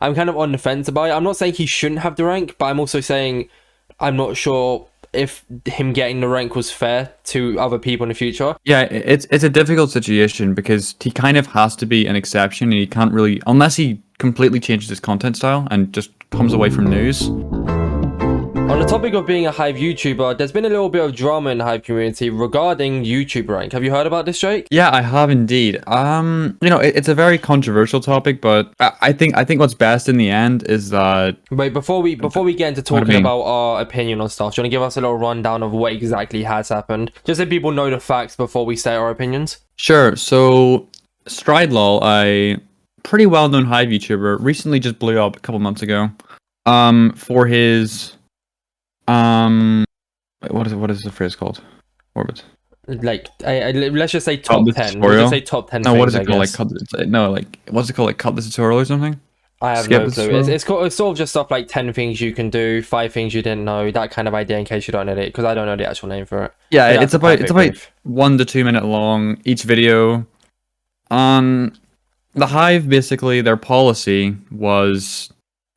I'm kind of on the fence about it. I'm not saying he shouldn't have the rank, but I'm also saying I'm not sure if him getting the rank was fair to other people in the future. Yeah, it's a difficult situation because he kind of has to be an exception, and he can't really, unless he completely changes his content style and just comes away from news. On the topic of being a Hive YouTuber, there's been a little bit of drama in the Hive community regarding YouTube rank. Have you heard about this, Jake? Yeah, I have indeed. It's a very controversial topic, but I think what's best in the end is that. Wait, before we get into talking about our opinion on stuff, do you want to give us a little rundown of what exactly has happened, just so people know the facts before we say our opinions? Sure. So, StrideLol, a pretty well-known Hive YouTuber, recently just blew up a couple months ago. For his what is the phrase called? Orbitzz. Like, let's just say top 10. We'll just say top 10. No, things, what is it called? What's it called? Like, cut the tutorial or something? I have no clue. It's sort of just stuff like 10 things you can do, 5 things you didn't know, that kind of idea. In case you don't know it, because I don't know the actual name for it. Yeah, it's about 1 to 2 minute long each video. The Hive, basically, their policy was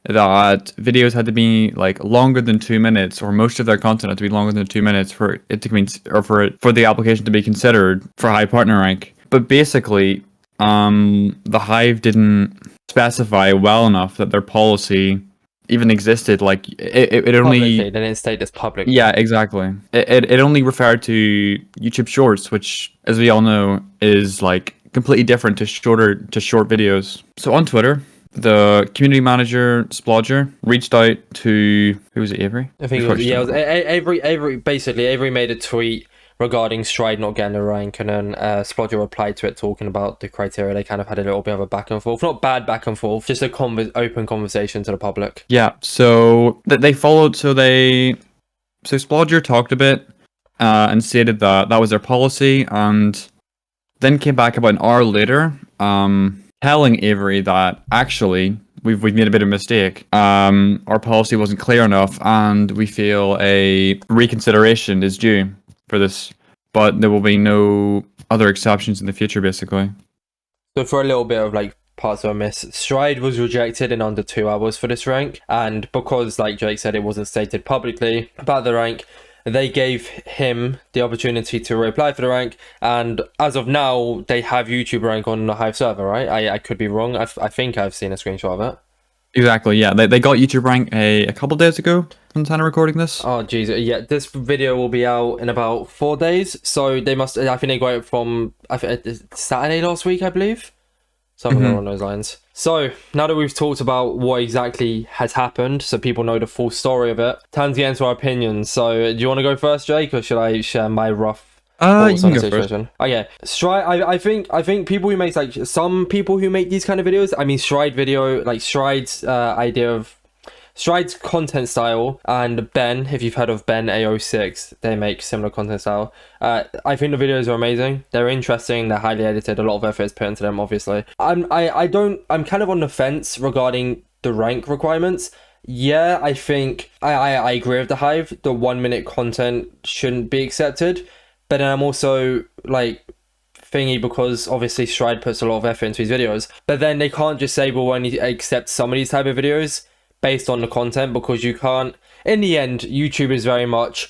that videos had to be like longer than 2 minutes, or most of their content had to be longer than 2 minutes for it to mean, or for the application to be considered for Hive partner rank. But basically, the Hive didn't specify well enough that their policy even existed. Like it only publicly, they didn't state this publicly. Yeah, exactly. It only referred to YouTube Shorts, which, as we all know, is like completely different to short videos. So on Twitter, the community manager Splodger reached out to, who was it, Avery? I think it was Avery. Basically, Avery made a tweet regarding Stride not getting the rank, and then Splodger replied to it talking about the criteria. They kind of had a little bit of a back and forth, not bad back and forth, just a open conversation to the public. Yeah, so they followed. So Splodger talked a bit and stated that was their policy, and then came back about an hour later, telling Avery that actually we've made a bit of a mistake. Our policy wasn't clear enough, and we feel a reconsideration is due for this, but there will be no other exceptions in the future, basically. So for a little bit of like parts of a miss, Stride was rejected in under 2 hours for this rank, and because, like Jake said, it wasn't stated publicly about the rank, they gave him the opportunity to reapply for the rank, and as of now, they have YouTube rank on the Hive server, right? I could be wrong. I think I've seen a screenshot of it. Exactly, yeah. They got YouTube rank a couple days ago from the time of recording this. Oh, jeez. Yeah, this video will be out in about 4 days, so they must, I think they got it from Saturday last week, I believe. Something along those lines. So, now that we've talked about what exactly has happened, so people know the full story of it, time to get into our opinions. So, do you want to go first, Jake, or should I share my rough thoughts on the situation? Okay, Stride, I think people who make, like, some people who make these kind of videos, I mean, Stride video, like, Stride's idea of Stride's content style, and Ben, if you've heard of Ben AO6, they make similar content style. I think the videos are amazing. They're interesting. They're highly edited. A lot of effort is put into them, obviously. I'm kind of on the fence regarding the rank requirements. Yeah, I think I agree with the Hive. The 1 minute content shouldn't be accepted, but then I'm also like thingy, because obviously Stride puts a lot of effort into his videos, but then they can't just say we'll only accept some of these type of videos based on the content, because you can't. In the end, YouTube is very much,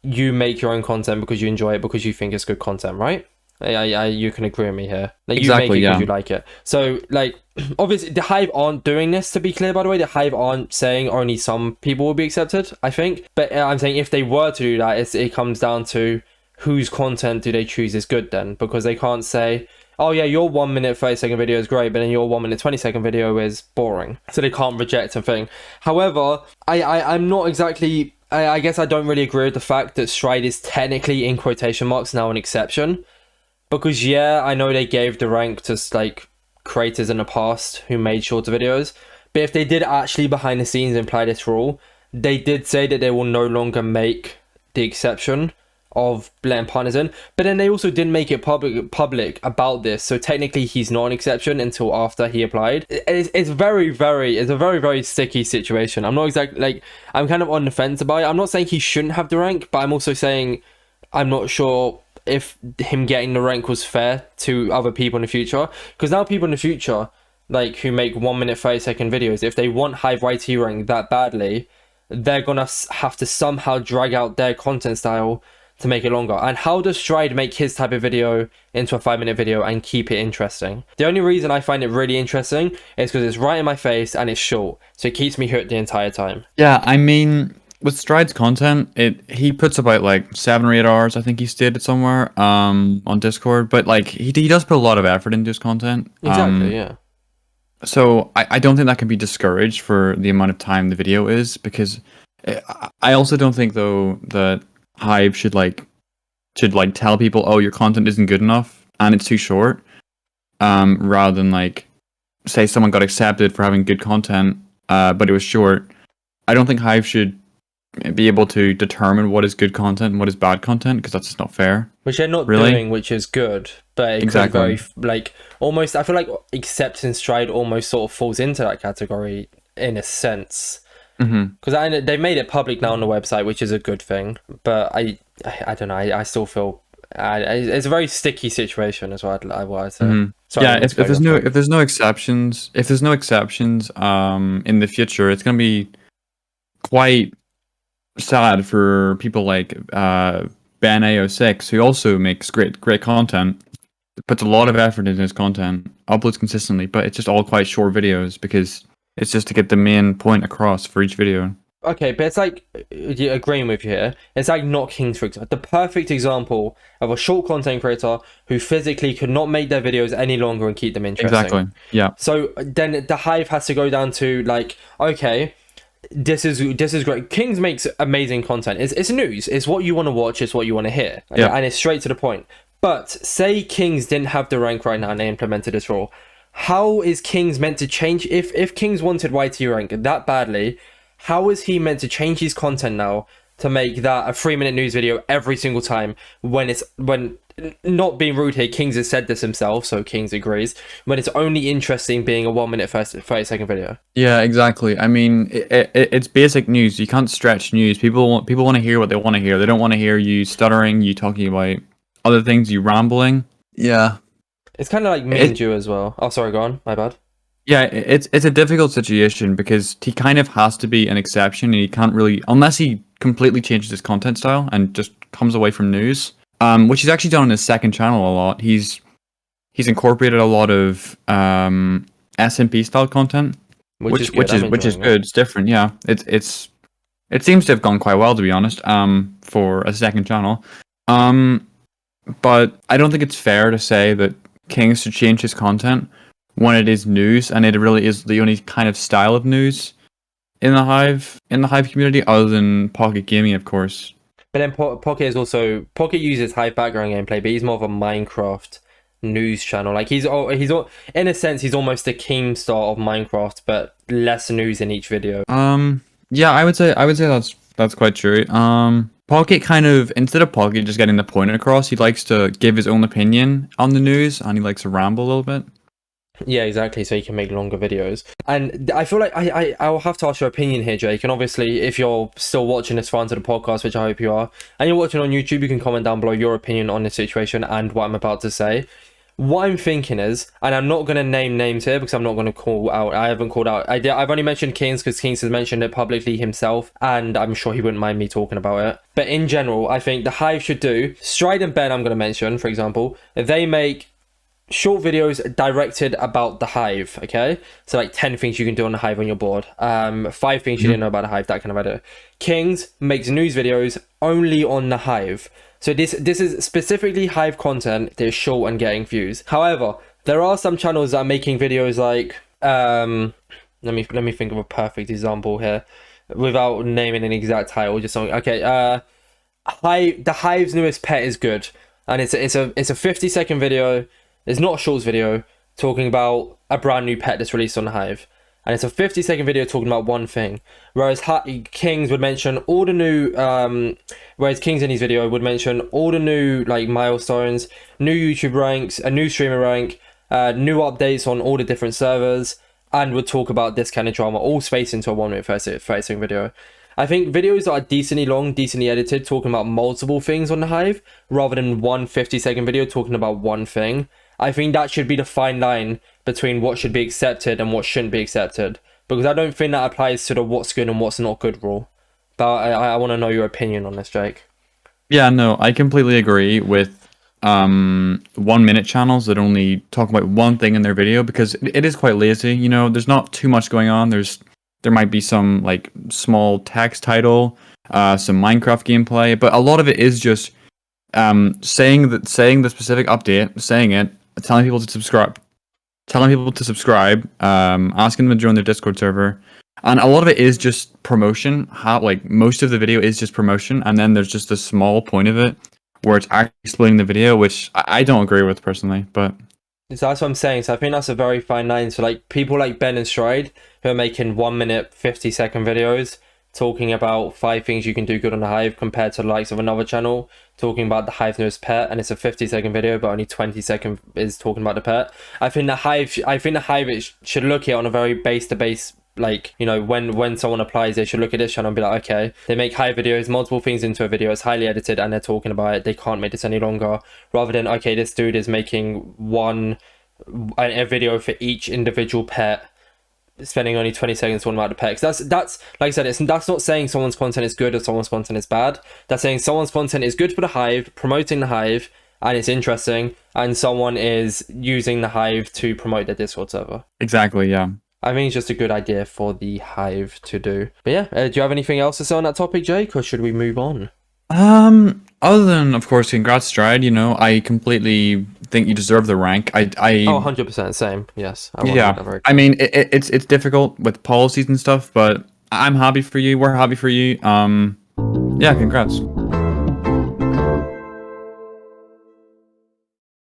you make your own content because you enjoy it, because you think it's good content, right? You can agree with me here. Like, exactly, you make it because you like it. So, like, obviously, the Hive aren't doing this, to be clear, by the way. The Hive aren't saying only some people will be accepted, I think. But I'm saying if they were to do that, it comes down to whose content do they choose is good then, because they can't say, oh yeah, your 1 minute 30-second video is great, but then your 1 minute 20-second video is boring. So they can't reject a thing. However, I'm not exactly, I guess I don't really agree with the fact that Stride is technically, in quotation marks, now an exception. Because yeah, I know they gave the rank to like creators in the past who made shorter videos, but if they did actually behind the scenes imply this rule, they did say that they will no longer make the exception of letting partners in, but then they also didn't make it public about this, so technically he's not an exception until after he applied. It's a very, very sticky situation. I'm not exactly, like, I'm kind of on the fence about it. I'm not saying he shouldn't have the rank, but I'm also saying I'm not sure if him getting the rank was fair to other people in the future, because now people in the future, like who make 1 minute 30-second videos, if they want Hive YT rank that badly, they're gonna have to somehow drag out their content style to make it longer. And how does Stride make his type of video into a 5-minute video and keep it interesting? The only reason I find it really interesting is because it's right in my face and it's short, so it keeps me hooked the entire time. Yeah, I mean, with Stride's content, he puts about like 7 or 8 hours, I think he stated somewhere, on Discord. But like he does put a lot of effort into his content. Exactly, yeah. So I don't think that can be discouraged for the amount of time the video is, because I also don't think though that Hive should tell people, oh, your content isn't good enough and it's too short, rather than like say someone got accepted for having good content, but it was short. I don't think Hive should be able to determine what is good content and what is bad content, because that's just not fair. Which they're not really doing, which is good, but it exactly. could very like almost. I feel like acceptance Stride almost sort of falls into that category in a sense, because they made it public now on the website, which is a good thing. But I don't know. I still feel it's a very sticky situation, is what I'd say. Sorry, yeah, if there's no exceptions, in the future, it's gonna be quite sad for people like Ben AO6, who also makes great content, puts a lot of effort into his content, uploads consistently, but it's just all quite short videos because it's just to get the main point across for each video. Okay, but it's like, agreeing with you here, it's like Not Kings, for example, the perfect example of a short content creator who physically could not make their videos any longer and keep them interesting. Exactly, yeah. So then the Hive has to go down to like, okay, this is great. Kings makes amazing content. It's news. It's what you want to watch. It's what you want to hear. Okay? Yeah. And it's straight to the point. But say Kings didn't have the rank right now and they implemented this rule. How is Kings meant to change? If Kings wanted YT rank that badly, how is he meant to change his content now to make that a 3-minute news video every single time when not being rude here, Kings has said this himself, so Kings agrees, when it's only interesting being a 1 minute 30-second video? Yeah, exactly. I mean, it's basic news. You can't stretch news. People want to hear what they want to hear. They don't want to hear you stuttering, you talking about other things, you rambling. Yeah. It's kind of like me and you as well. Oh, sorry, go on. My bad. Yeah, it's a difficult situation because he kind of has to be an exception, and he can't really, unless he completely changes his content style and just comes away from news, which he's actually done on his second channel a lot. He's incorporated a lot of SMP style content, which is good. It's different, yeah. It seems to have gone quite well, to be honest, for a second channel. But I don't think it's fair to say that King should change his content when it is news, and it really is the only kind of style of news in the Hive community, other than Pocket Gaming, of course. But then Pocket uses Hive background gameplay, but he's more of a Minecraft news channel. Like he's in a sense he's almost the Keemstar of Minecraft, but less news in each video. Yeah, I would say that's quite true. Pocket kind of, instead of Pocket just getting the point across, he likes to give his own opinion on the news, and he likes to ramble a little bit. Yeah, exactly. So you can make longer videos. And I feel like I will have to ask your opinion here, Jake. And obviously, if you're still watching this far into the podcast, which I hope you are, and you're watching on YouTube, you can comment down below your opinion on this situation and what I'm about to say. What I'm thinking is, and I'm not going to name names here because I'm not going to call out. I haven't called out. I've only mentioned Kings because Kings has mentioned it publicly himself, and I'm sure he wouldn't mind me talking about it. But in general, I think the Hive should do, Stride and Ben, I'm going to mention, for example, they make short videos directed about the Hive, okay? So like 10 things you can do on the Hive when you're bored. 5 things you didn't know about the Hive, that kind of idea. Kings makes news videos only on the Hive. So this is specifically Hive content that is short and getting views. However, there are some channels that are making videos like let me think of a perfect example here without naming an exact title, just something. Okay, the Hive's newest pet is good, and it's a 50-second video. It's not a shorts video talking about a brand new pet that's released on the Hive. And it's a 50-second video talking about one thing. Whereas Kings would mention all the new... whereas Kings in his video would mention all the new like milestones, new YouTube ranks, a new streamer rank, new updates on all the different servers, and would talk about this kind of drama, all spaced into a 1 minute 30-second video. I think videos that are decently long, decently edited, talking about multiple things on the Hive, rather than one 50-second video talking about one thing, I think that should be the fine line between what should be accepted and what shouldn't be accepted. Because I don't think that applies to the what's good and what's not good rule. But I want to know your opinion on this, Jake. Yeah, no, I completely agree with 1 minute channels that only talk about one thing in their video, because it is quite lazy. You know, there's not too much going on. There might be some like small text title, some Minecraft gameplay, but a lot of it is just saying the specific update, saying it, telling people to subscribe, asking them to join their Discord server. And a lot of it is just promotion. Like most of the video is just promotion, and then there's just a small point of it where it's actually explaining the video, which I don't agree with personally. But so that's what I'm saying. So I think that's a very fine line. So like people like Ben and Stride, who are making 1 minute 50-second videos talking about 5 things you can do good on the Hive, compared to the likes of another channel talking about the Hive newest pet, and it's a 50-second video but only 20 seconds is talking about the pet. I think the Hive should look at it on a very base to base, like, you know, when someone applies, they should look at this channel and be like, okay, they make Hive videos, multiple things into a video, it's highly edited, and they're talking about it, they can't make this any longer, rather than, okay, this dude is making a video for each individual pet, spending only 20 seconds talking about the pet. That's like I said, that's not saying someone's content is good or someone's content is bad. That's saying someone's content is good for the Hive, promoting the Hive, and it's interesting, and someone is using the Hive to promote their Discord server. exactly, yeah. I think it's just a good idea for the Hive to do. But yeah, do you have anything else to say on that topic, Jake, or should we move on? Other than, of course, congrats, Stride. You know, I completely think you deserve the rank. I 100% same. Yes. I mean, it's difficult with policies and stuff, but I'm happy for you. We're happy for you. Yeah, congrats.